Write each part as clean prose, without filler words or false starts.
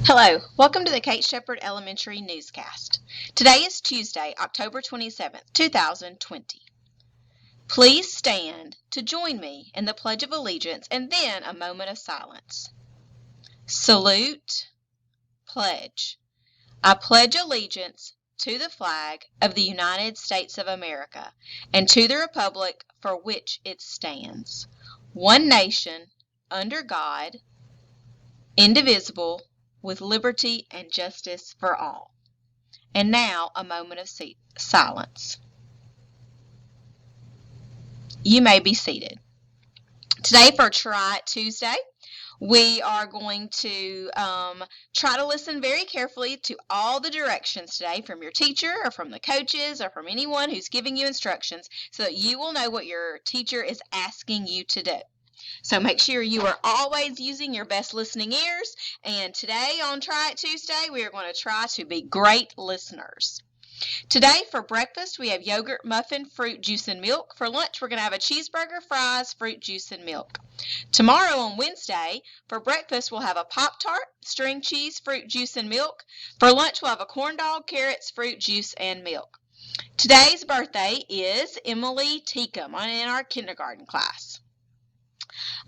Hello, welcome to the Kate Shepherd Elementary Newscast. Today is Tuesday, October 27th, 2020. Please stand to join me in the Pledge of Allegiance and then a moment of silence. Salute, pledge. I pledge allegiance to the flag of the United States of America and to the republic for which it stands, one nation, under God, indivisible, with liberty and justice for all. And now, a moment of silence. You may be seated. Today for Try It Tuesday, we are going to try to listen very carefully to all the directions today from your teacher or from the coaches or from anyone who's giving you instructions so that you will know what your teacher is asking you to do. So make sure you are always using your best listening ears. And today on Try It Tuesday, we are going to try to be great listeners. Today for breakfast, we have yogurt, muffin, fruit, juice, and milk. For lunch, we're going to have a cheeseburger, fries, fruit, juice, and milk. Tomorrow on Wednesday, for breakfast, we'll have a Pop-Tart, string cheese, fruit, juice, and milk. For lunch, we'll have a corn dog, carrots, fruit, juice, and milk. Today's birthday is Emily Teacom in our kindergarten class.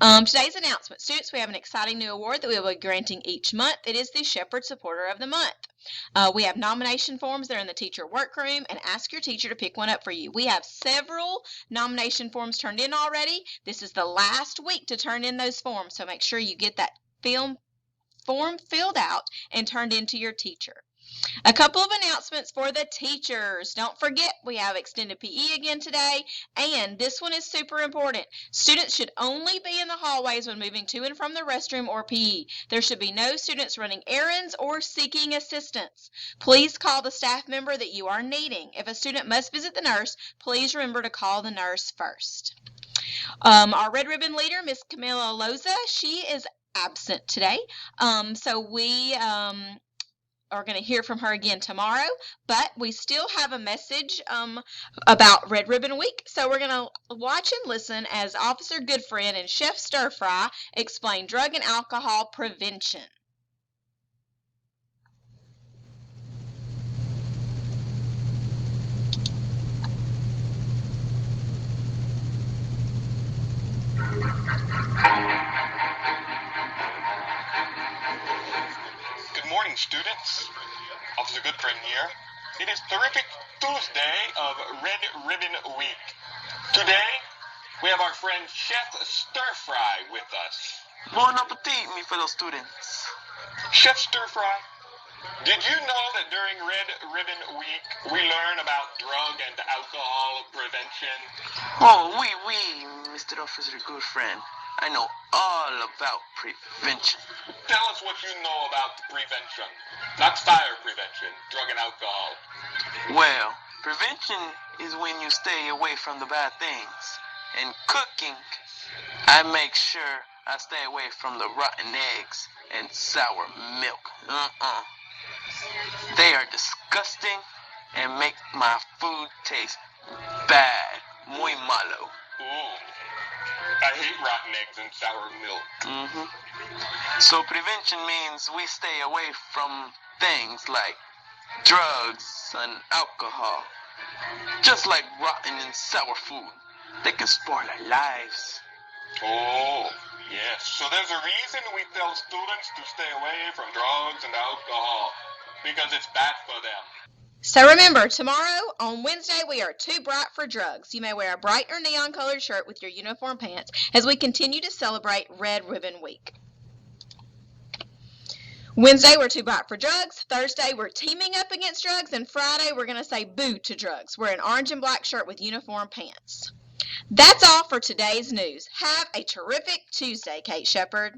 Today's announcement. Students, we have an exciting new award that we will be granting each month. It is the Shepherd Supporter of the Month. We have nomination forms that are in the teacher workroom, and ask your teacher to pick one up for you. We have several nomination forms turned in already. This is the last week to turn in those forms, so make sure you get that form filled out and turned in to your teacher. A couple of announcements for the teachers. Don't forget, we have extended PE again today, and this one is super important. Students should only be in the hallways when moving to and from the restroom or PE. There should be no students running errands or seeking assistance. Please call the staff member that you are needing. If a student must visit the nurse, please remember to call the nurse first. Our Red Ribbon leader, Miss Camila Loza, she is absent today, so we are going to hear from her again tomorrow, but we still have a message about Red Ribbon Week, so we're going to watch and listen as Officer Goodfriend and Chef Stir Fry explain drug and alcohol prevention. Good morning, students. Officer Goodfriend here. It is terrific Tuesday of Red Ribbon Week. Today, we have our friend Chef Stir Fry with us. Bon appetit, me fellow students. Chef Stir Fry, did you know that during Red Ribbon Week, we learn about drug and alcohol prevention? Oh, oui, Mr. Officer Goodfriend. I know all about prevention. Tell us what you know about prevention. Not fire prevention, drug and alcohol. Well, prevention is when you stay away from the bad things. In cooking, I make sure I stay away from the rotten eggs and sour milk. They are disgusting and make my food taste bad. Muy malo. Ooh. I hate rotten eggs and sour milk. So prevention means we stay away from things like drugs and alcohol. Just like rotten and sour food. They can spoil our lives. Oh, yes. So there's a reason we tell students to stay away from drugs and alcohol. Because it's bad for them. So remember, tomorrow on Wednesday, we are too bright for drugs. You may wear a bright or neon colored shirt with your uniform pants as we continue to celebrate Red Ribbon Week. Wednesday, we're too bright for drugs. Thursday, we're teaming up against drugs. And Friday, we're going to say boo to drugs. Wear an orange and black shirt with uniform pants. That's all for today's news. Have a terrific Tuesday, Kate Shepherd.